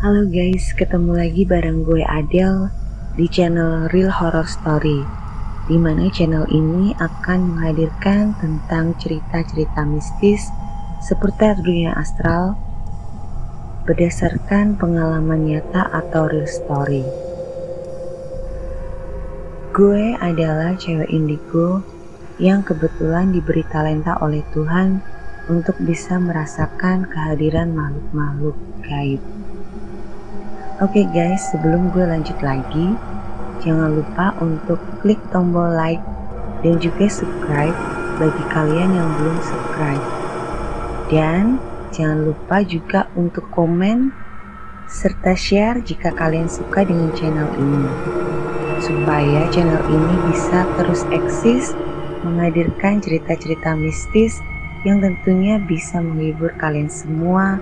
Halo guys, ketemu lagi bareng gue Adele di channel Real Horror Story, di mana channel ini akan menghadirkan tentang cerita-cerita mistis seputar dunia astral berdasarkan pengalaman nyata atau real story. Gue adalah cewek indigo yang kebetulan diberi talenta oleh Tuhan untuk bisa merasakan kehadiran makhluk-makhluk gaib. Oke guys, sebelum gue lanjut lagi, jangan lupa untuk klik tombol like dan juga subscribe bagi kalian yang belum subscribe. Dan jangan lupa juga untuk komen serta share jika kalian suka dengan channel ini, supaya channel ini bisa terus eksis menghadirkan cerita-cerita mistis yang tentunya bisa menghibur kalian semua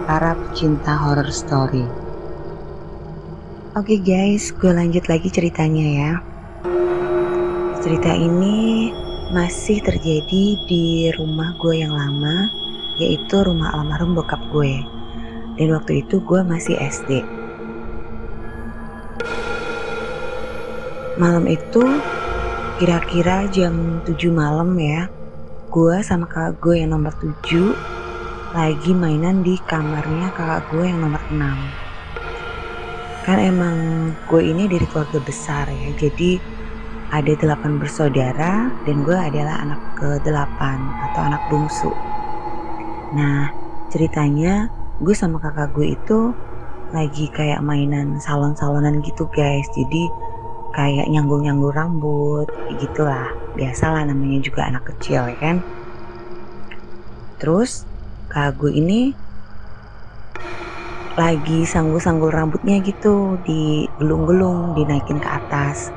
para pecinta horror story. Oke guys, gue lanjut lagi ceritanya ya. Cerita ini masih terjadi di rumah gue yang lama, yaitu rumah almarhum bokap gue. Dan waktu itu gue masih SD. Malam itu kira-kira jam 7 malam ya, gue sama kakak gue yang nomor 7 lagi mainan di kamarnya kakak gue yang nomor 6. Kan emang gue ini dari keluarga besar ya, jadi ada 8 bersaudara dan gue adalah anak ke-8 atau anak bungsu. Nah ceritanya gue sama kakak gue itu lagi kayak mainan salon-salonan gitu guys, jadi kayak nyanggung-nyanggung rambut gitulah, biasalah namanya juga anak kecil ya kan. Terus kakak gue ini lagi sanggul-sanggul rambutnya gitu, digulung-gulung, dinaikin ke atas.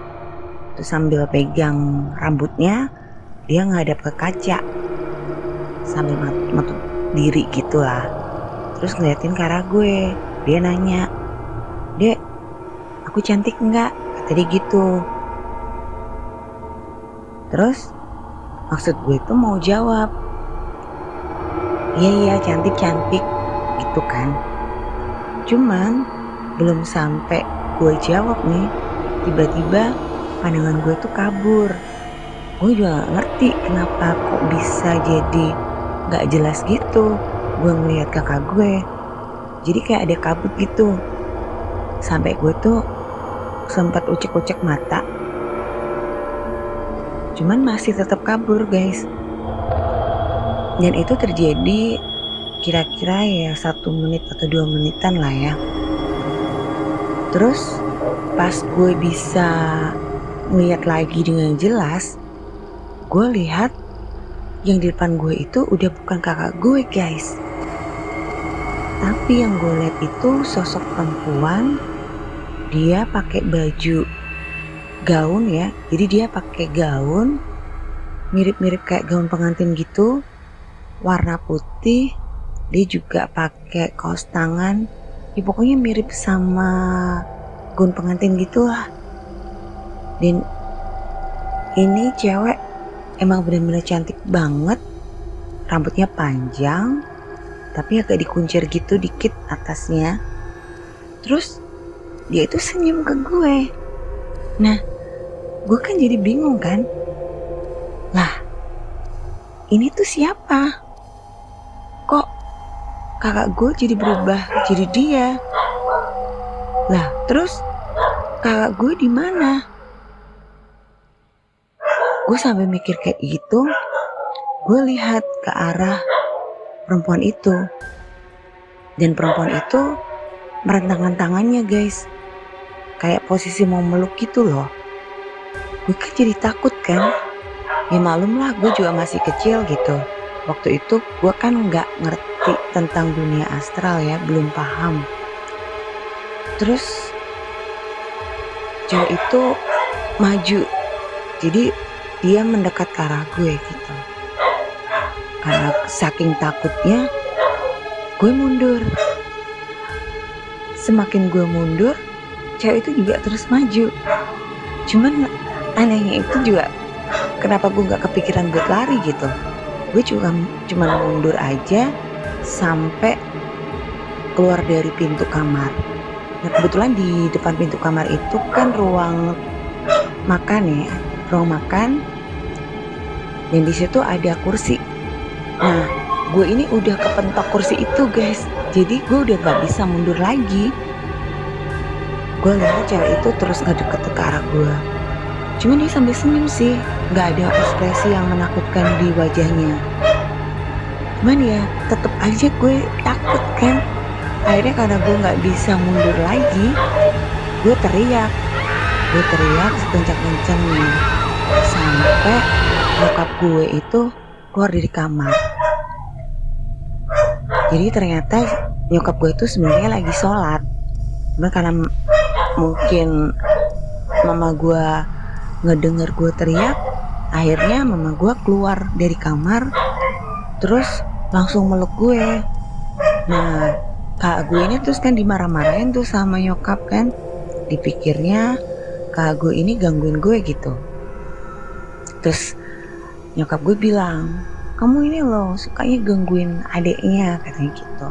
Terus sambil pegang rambutnya, dia ngadap ke kaca sambil menutup diri gitu lah. Terus ngeliatin ke arah gue, dia nanya, "Dek, aku cantik nggak?" Kata dia gitu. Terus maksud gue tuh mau jawab, iya cantik gitu kan. Cuman belum sampai gue jawab nih, tiba-tiba pandangan gue tuh kabur. Gue juga gak ngerti kenapa kok bisa jadi gak jelas gitu. Gue ngeliat kakak gue, jadi kayak ada kabut gitu. Sampai gue tuh sempat ucek-ucek mata, cuman masih tetap kabur guys. Dan itu terjadi kira-kira ya 1 menit atau 2 menitan lah ya. Terus pas gue bisa ngeliat lagi dengan jelas, gue lihat yang di depan gue itu udah bukan kakak gue guys, tapi yang gue lihat itu sosok perempuan. Dia pakai baju gaun ya, jadi dia pakai gaun mirip-mirip kayak gaun pengantin gitu, warna putih. Dia juga pakai kaos tangan, ya pokoknya mirip sama gaun pengantin gitu lah. Dan ini cewek emang benar-benar cantik banget, rambutnya panjang tapi agak dikuncir gitu dikit atasnya. Terus dia itu senyum ke gue. Nah gue kan jadi bingung kan, lah ini tuh siapa? Kok kakak gue jadi berubah jadi dia? Lah terus kakak gue di mana? Gue sampai mikir kayak gitu. Gue lihat ke arah perempuan itu, dan perempuan itu merentangkan tangannya guys, kayak posisi mau meluk gitu loh. Gue kan jadi takut kan, ya malum lah gue juga masih kecil gitu. Waktu itu gue kan gak ngerti tentang dunia astral ya, belum paham. Terus cewek itu maju, jadi dia mendekat ke arah gue gitu. Karena saking takutnya gue mundur. Semakin gue mundur, cewek itu juga terus maju. Cuman anehnya itu juga, kenapa gue gak kepikiran buat lari gitu. Gue cuma mundur aja sampai keluar dari pintu kamar. Nah kebetulan di depan pintu kamar itu kan ruang makan ya, ruang makan, dan di situ ada kursi. Nah gue ini udah kepentok kursi itu guys, jadi gue udah gak bisa mundur lagi. Gue lihat cewek itu terus ngedeket ke arah gue, cuman dia sambil senyum sih, gak ada ekspresi yang menakutkan di wajahnya. Cuman ya tetep aja gue takut kan. Akhirnya karena gue gak bisa mundur lagi, gue teriak sekencang-kencangnya sampai bokap gue itu keluar dari kamar. Jadi ternyata nyokap gue itu sebenarnya lagi sholat, cuman karena mungkin mama gue ngedenger gue teriak, akhirnya mama gue keluar dari kamar terus langsung meluk gue. Nah kakak gue ini terus kan dimarah-marahin tuh sama nyokap kan, dipikirnya kakak gue ini gangguin gue gitu. Terus nyokap gue bilang, kamu ini loh sukanya gangguin adeknya, katanya gitu.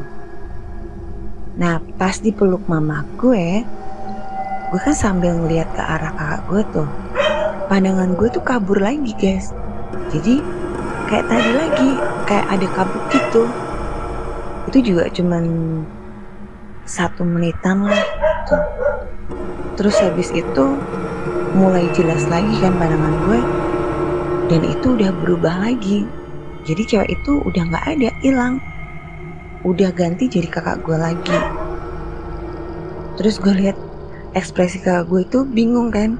Nah pas dipeluk mama gue kan sambil ngeliat ke arah kakak gue tuh, pandangan gue tuh kabur lagi guys. Jadi kayak tadi lagi, kayak ada kabut gitu. Itu juga cuman 1 menitan lah tuh. Terus habis itu mulai jelas lagi kan pandangan gue, dan itu udah berubah lagi. Jadi cewek itu udah gak ada, hilang, udah ganti jadi kakak gue lagi. Terus gue lihat ekspresi kakak gue itu bingung kan,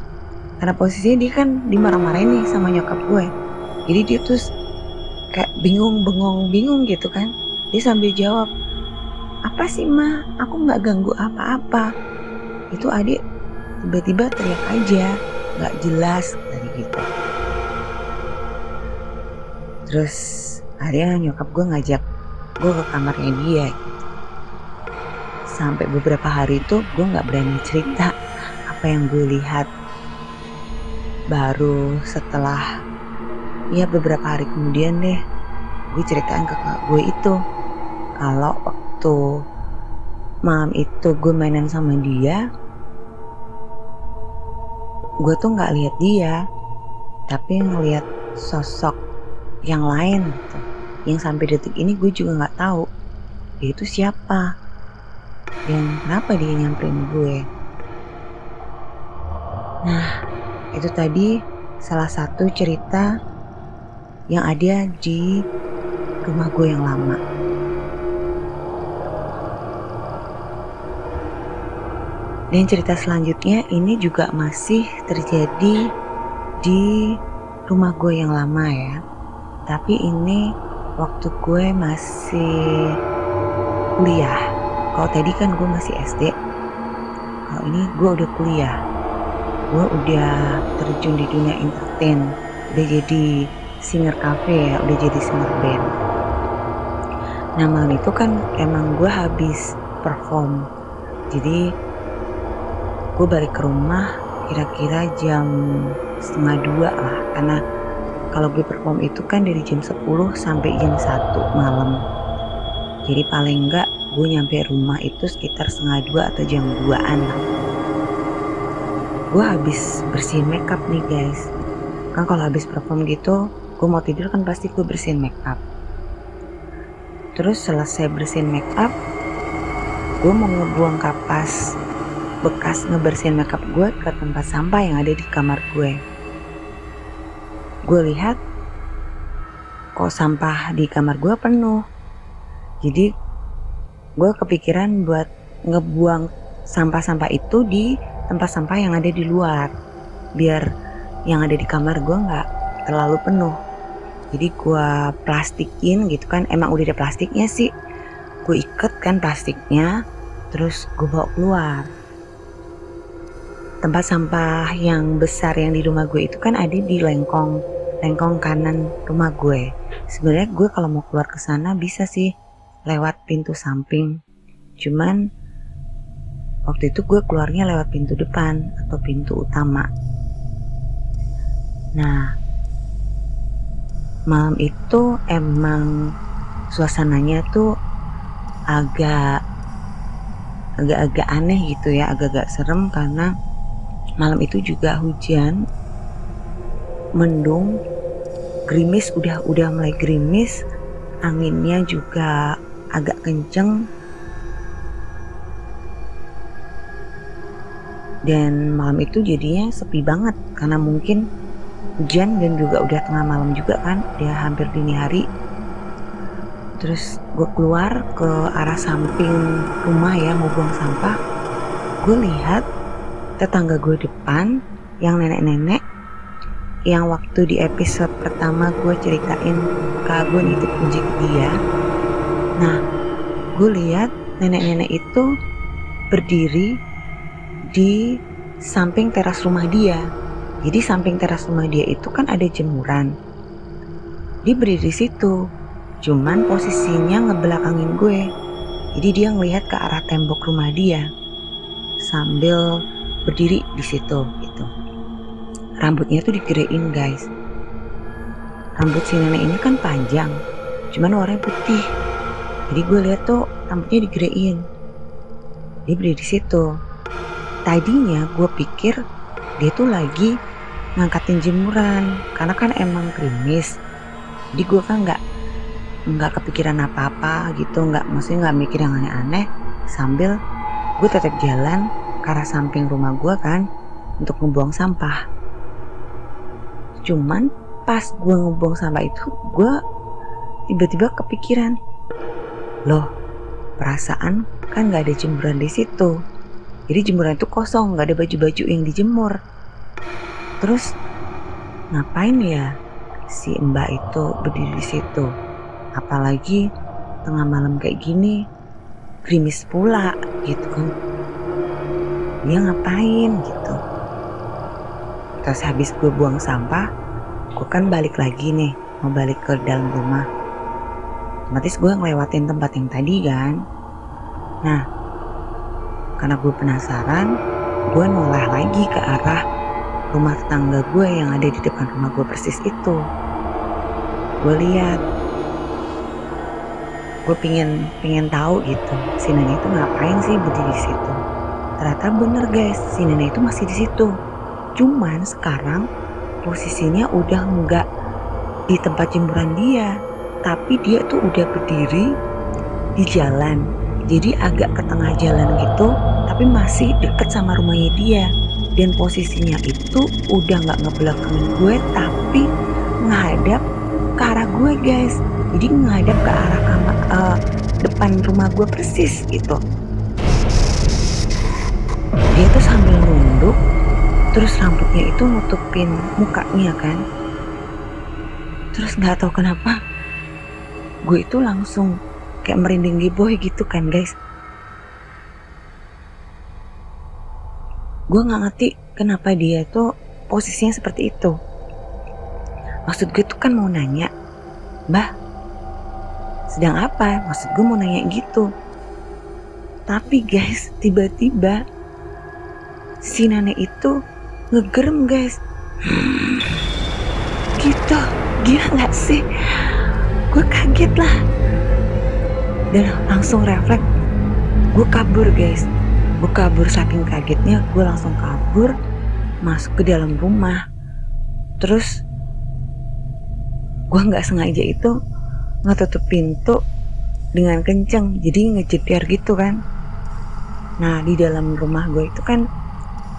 karena posisinya dia kan dimarah-marahin nih sama nyokap gue. Jadi dia terus kayak bingung gitu kan. Dia sambil jawab, apa sih ma, aku gak ganggu apa-apa. Itu adik tiba-tiba teriak aja, gak jelas tadi gitu. Terus akhirnya nyokap gue ngajak gue ke kamarnya dia gitu. Sampai beberapa hari itu gue gak berani cerita apa yang gue lihat. Baru setelah ya beberapa hari kemudian deh, gue ceritain ke kakak gue itu kalau waktu malam itu gue mainan sama dia, gue tuh gak lihat dia, tapi ngelihat sosok yang lain gitu, yang sampai detik ini gue juga gak tahu dia itu siapa dan kenapa dia nyamperin gue. Nah itu tadi salah satu cerita yang ada di rumah gue yang lama. Dan cerita selanjutnya ini juga masih terjadi di rumah gue yang lama ya. Tapi ini waktu gue masih kuliah. Kalau tadi kan gue masih SD, kalau ini gue udah kuliah. Gue udah terjun di dunia entertain, udah jadi singer cafe ya, udah jadi singer band. Nah malam itu kan emang gue habis perform, jadi gue balik ke rumah kira-kira jam 1:30 lah, karena kalau gue perform itu kan dari jam 10 sampai jam 1 malam. Jadi paling enggak gue nyampe rumah itu sekitar 1:30 atau jam 2-an lah. Gue habis bersihin makeup nih guys. Kan kalau habis perform gitu, gue mau tidur kan pasti gue bersihin makeup. Terus selesai bersihin makeup, gue mau ngebuang kapas bekas ngebersihin makeup gue ke tempat sampah yang ada di kamar gue. Gue lihat kok sampah di kamar gue penuh. Jadi gue kepikiran buat ngebuang sampah-sampah itu di tempat sampah yang ada di luar, biar yang ada di kamar gue gak terlalu penuh. Jadi gue plastikin gitu kan, emang udah ada plastiknya sih, gue iket kan plastiknya, terus gue bawa keluar. Tempat sampah yang besar yang di rumah gue itu kan ada di lengkong kanan rumah gue. Sebenarnya gue kalau mau keluar ke sana bisa sih lewat pintu samping, cuman waktu itu gue keluarnya lewat pintu depan atau pintu utama. Nah malam itu emang suasananya tuh agak agak-agak aneh gitu ya, agak-agak serem karena malam itu juga hujan, mendung, gerimis udah mulai gerimis, anginnya juga agak kenceng. Dan malam itu jadinya sepi banget karena mungkin hujan dan juga udah tengah malam juga kan, udah hampir dini hari. Terus gue keluar ke arah samping rumah ya, mau buang sampah. Gue lihat tetangga gue depan yang nenek-nenek yang waktu di episode pertama gue ceritain kak gue nitip kunci ke dia. Nah, gue lihat nenek-nenek itu berdiri di samping teras rumah dia. Jadi samping teras rumah dia itu kan ada jemuran. Dia berdiri di situ, cuman posisinya ngebelakangin gue. Jadi dia ngelihat ke arah tembok rumah dia sambil berdiri di situ gitu. Rambutnya tuh digerein guys. Rambut si nenek ini kan panjang, cuman warnanya putih. Jadi gue lihat tuh rambutnya digerein. Dia berdiri di situ. Tadinya gue pikir dia tuh lagi ngangkatin jemuran karena kan emang gerimis. Jadi gue kan nggak kepikiran apa-apa gitu, maksudnya nggak mikir yang aneh-aneh. Sambil gue tetap jalan ke arah samping rumah gue kan untuk ngebuang sampah. Cuman pas gue ngebuang sampah itu gue tiba-tiba kepikiran, loh perasaan kan nggak ada jemuran di situ. Jadi jemuran itu kosong, nggak ada baju-baju yang dijemur. Terus ngapain ya si mbak itu berdiri di situ? Apalagi tengah malam kayak gini, gerimis pula gitu kan. Dia ngapain gitu? Terus habis gue buang sampah, gue kan balik lagi nih, mau balik ke dalam rumah. Otomatis gue ngelewatin tempat yang tadi kan. Nah, karena gue penasaran, gue noleh lagi ke arah rumah tetangga gue yang ada di depan rumah gue persis itu. Gue lihat, gue pengen tahu gitu, si nenek itu ngapain sih berdiri di situ. Ternyata bener guys, si nenek itu masih di situ. Cuman sekarang posisinya udah nggak di tempat jemuran dia, tapi dia tuh udah berdiri di jalan. Jadi agak ke tengah jalan gitu, tapi masih deket sama rumahnya dia. Dan posisinya itu udah gak ngebelakangin gue, tapi ngadap ke arah gue guys. Jadi ngadap ke arah depan rumah gue persis gitu. Dia tuh sambil nunduk, terus rambutnya itu nutupin mukanya kan. Terus gak tahu kenapa gue itu langsung kayak merinding di boy gitu kan guys. Gue gak ngerti kenapa dia tuh posisinya seperti itu. Maksud gue tuh kan mau nanya, Mbah sedang apa? Maksud gue mau nanya gitu. Tapi guys, tiba-tiba si nenek itu ngegerem guys. Gitu, gila gak sih? Gue kaget lah. Dan langsung refleks, gue kabur guys. Gue kabur saking kagetnya, gue langsung kabur masuk ke dalam rumah. Terus gue nggak sengaja itu ngetutup pintu dengan kenceng, jadi ngejeder gitu kan. Nah di dalam rumah gue itu kan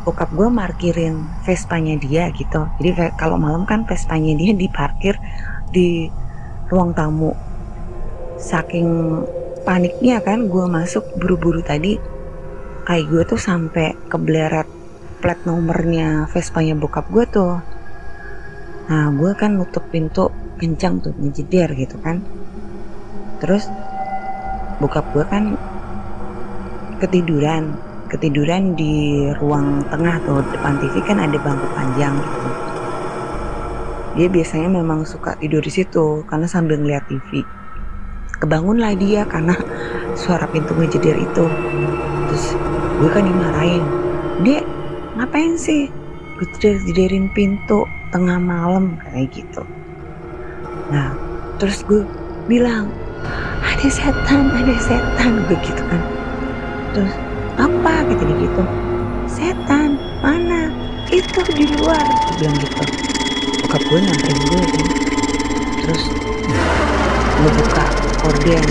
bokap gue markirin Vespanya dia gitu. Jadi kalau malam kan Vespanya dia diparkir di ruang tamu. Saking paniknya kan gue masuk buru-buru tadi, kayak gue tuh sampai kebleret plat nomornya Vespanya bokap gue tuh. Nah gue kan nutup pintu kencang tuh, ngejeder gitu kan. Terus bokap gue kan ketiduran di ruang tengah tuh, depan TV kan ada bangku panjang gitu. Dia biasanya memang suka tidur di situ karena sambil ngeliat TV. Kebangunlah dia karena suara pintu ngejeder itu. Terus gue kan dimarahin, Dek ngapain sih gue jederin pintu tengah malam kayak gitu. Nah terus gue bilang, ada setan gue gitu kan. Terus kata dia gitu. Setan, mana? Itu di luar, dia bilang gitu. Bokap gue nyamperin gue kan. Terus ngebuka gorden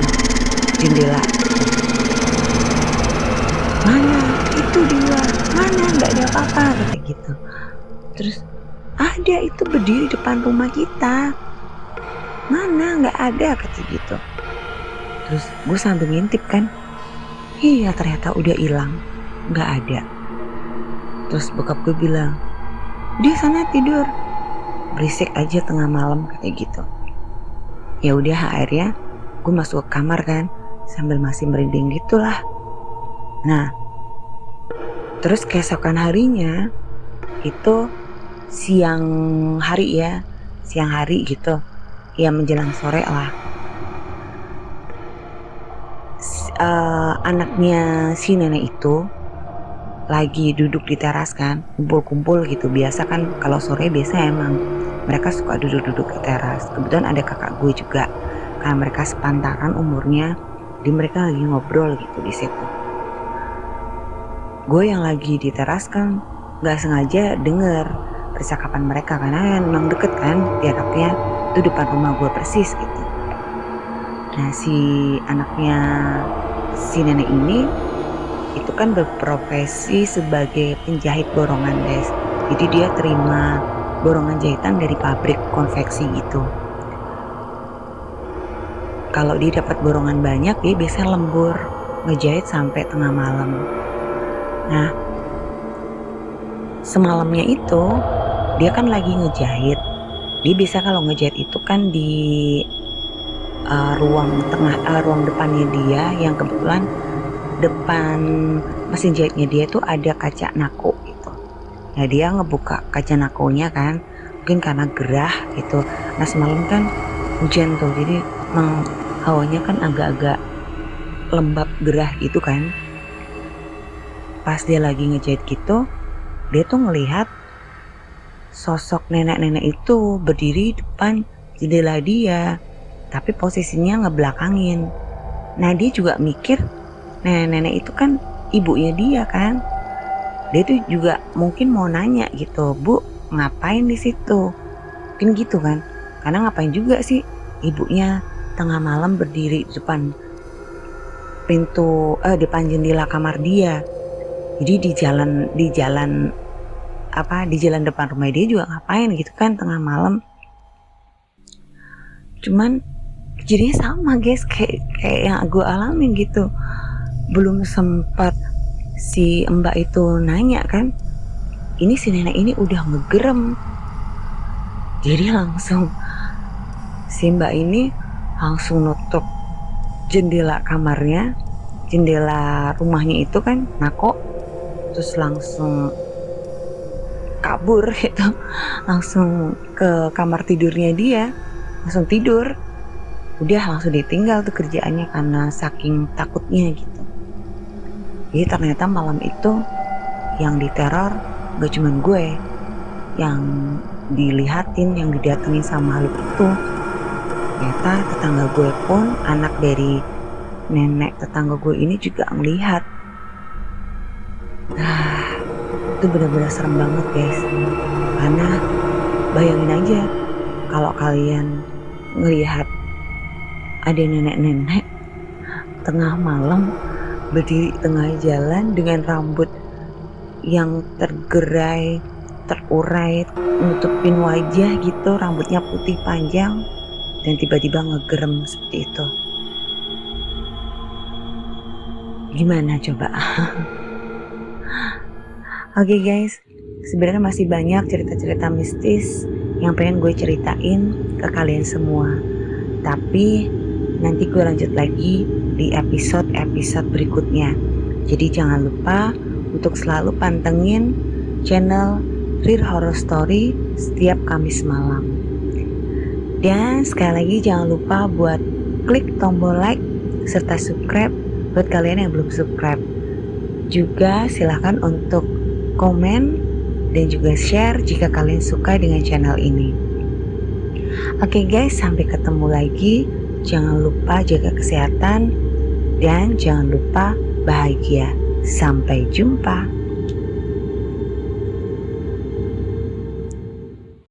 jendela. Mana? Itu di luar. Mana? Nggak ada apa-apa, kata gitu. Terus ada, itu berdiri depan rumah kita. Mana? Nggak ada, kata gitu. Terus gue sambil ngintip kan. Iya, ternyata udah hilang, nggak ada. Terus bokap gue bilang, dia sana tidur, berisik aja tengah malam, kayak gitu. Ya udah, akhirnya gue masuk ke kamar kan, sambil masih merinding gitulah. Nah, terus keesokan harinya itu siang hari gitu, ya menjelang sore lah. Anaknya si nenek itu lagi duduk di teras kan, kumpul-kumpul gitu. Biasa kan kalau sore biasa emang mereka suka duduk-duduk di teras. Kebetulan ada kakak gue juga, karena mereka sepantaran umurnya, jadi mereka lagi ngobrol gitu di situ. Gue yang lagi di teras kan nggak sengaja denger percakapan mereka, karena memang deket kan jaraknya, itu depan rumah gue persis gitu. Nah, si anaknya si nenek ini itu kan berprofesi sebagai penjahit borongan, guys. Jadi dia terima borongan jahitan dari pabrik konveksi gitu. Kalau dia dapat borongan banyak, dia biasanya lembur ngejahit sampai tengah malam. Nah, semalamnya itu dia kan lagi ngejahit. Dia biasa kalau ngejahit itu kan di ruang depannya dia, yang kebetulan depan mesin jahitnya dia tuh ada kaca nako gitu. Nah, dia ngebuka kaca nakonya kan, mungkin karena gerah gitu. Nah, semalam kan hujan tuh, jadi hawanya kan agak-agak lembab gerah gitu kan. Pas dia lagi ngejahit gitu, dia tuh ngelihat sosok nenek-nenek itu berdiri depan jendela dia, tapi posisinya ngebelakangin. Nah, dia juga mikir nenek-nenek itu kan ibunya dia kan. Dia tuh juga mungkin mau nanya gitu, Bu, ngapain di situ? Mungkin gitu kan. Karena ngapain juga sih ibunya tengah malam berdiri di depan depan jendela kamar dia. Jadi di jalan depan rumah dia juga ngapain gitu kan tengah malam. Cuman jadi sama, guys, kayak yang gue alamin gitu. Belum sempat si mbak itu nanya kan, ini si nenek ini udah ngegerem. Jadi langsung si mbak ini langsung nutup jendela kamarnya, jendela rumahnya itu kan nako, terus langsung kabur gitu, langsung ke kamar tidurnya dia, langsung tidur. Udah langsung ditinggal tuh kerjaannya karena saking takutnya gitu. Jadi ternyata malam itu yang diteror gak cuman gue yang dilihatin, yang didatengin sama makhluk itu. Ternyata tetangga gue pun, anak dari nenek tetangga gue ini juga ngelihat. Nah, itu benar-benar serem banget, guys. Karena bayangin aja kalau kalian ngelihat ada nenek-nenek tengah malam berdiri tengah jalan dengan rambut yang tergerai, terurai, nutupin wajah gitu, rambutnya putih panjang, dan tiba-tiba ngegerem seperti itu. Gimana coba? Oke, guys, sebenarnya masih banyak cerita-cerita mistis yang pengen gue ceritain ke kalian semua. Tapi nanti gue lanjut lagi di episode-episode berikutnya. Jadi jangan lupa untuk selalu pantengin channel Real Horror Story setiap Kamis malam. Dan sekali lagi jangan lupa buat klik tombol like serta subscribe buat kalian yang belum subscribe. Juga silahkan untuk komen dan juga share jika kalian suka dengan channel ini. Oke, guys, sampai ketemu lagi. Jangan lupa jaga kesehatan dan jangan lupa bahagia. Sampai jumpa.